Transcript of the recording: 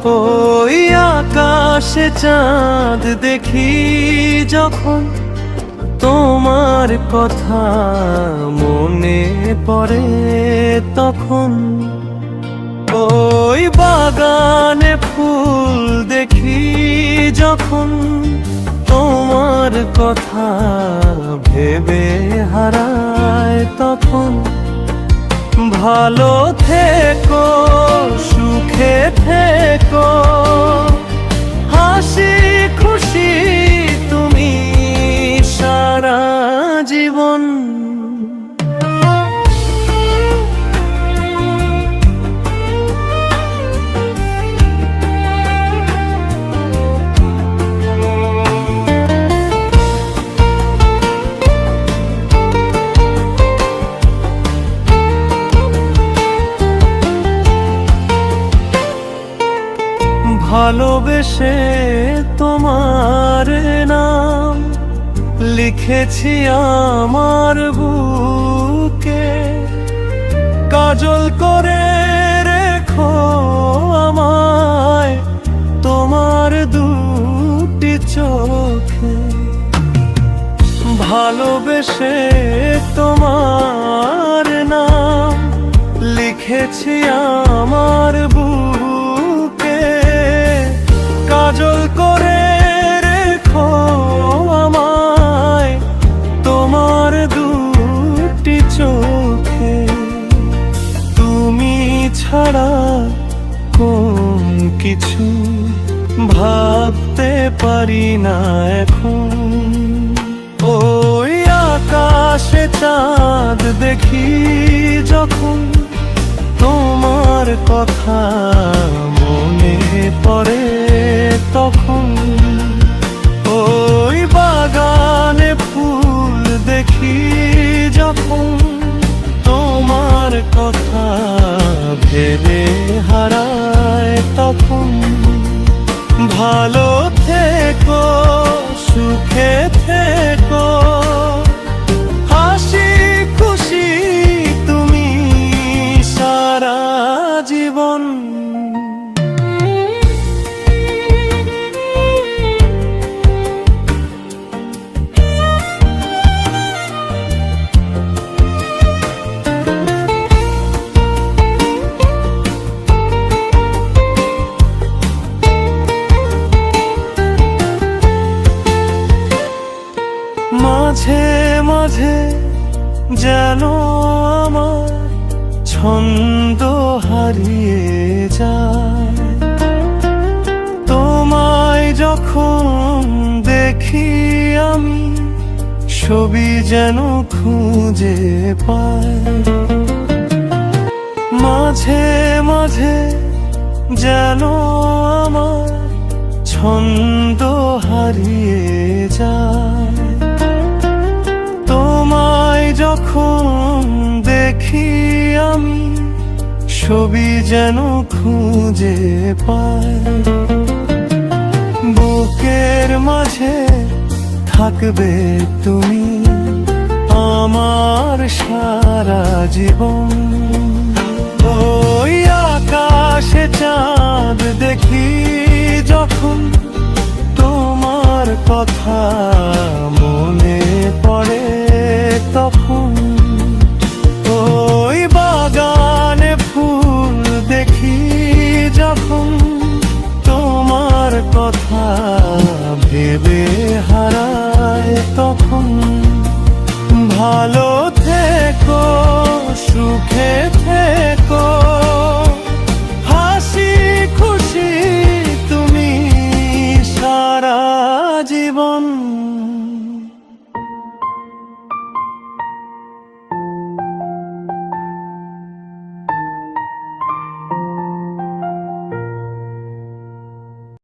ওই আকাশে চাঁদ দেখি যখন, তোমার কথা মনে পড়ে তখন। ওই বাগানে ফুল দেখি যখন, তোমার কথা ভেবে হারায় তখন। ভালো থেকো, সুখে থেকো, হাসি খুশি তুমি সারা জীবন। ভালোবেসে তোমার নাম লিখেছি আমার বুকে, কাজল করে রেখো আমায় তোমার দুটি চোখে। ভালোবেসে তোমার নাম লিখেছি আমার বুকে, কাজল করে রেখো আমায় তোমার দুটি চোখে। তুমি ছাড়া কোন কিছু ভাবতে পারি না এখন। ওই আকাশে চাঁদ দেখি যখন, তোমার কথা মনে পড়ে তখন। ওই বাগানে ফুল দেখি যখন, তোমার কথা ভেবে হারায় তখন। ভালো থেকো, সুখে থেকো, হাসি খুশি তুমি সারা জীবন। মাঝে মাঝে যেন আমার ছন্দ হারিয়ে যায়, তোমায় যখন দেখি আমি ছবি যেন খুঁজে পাই। মাঝে মাঝে যেন আমার ছন্দ হারিয়ে যায়, তোমায় যখন দেখি আমি ছবি যেন খুঁজে পাই। বুকের মাঝে থাকবে তুমি আমার সারা জীবন। ওই আকাশে চাঁদ দেখি যখন, তোমার কথা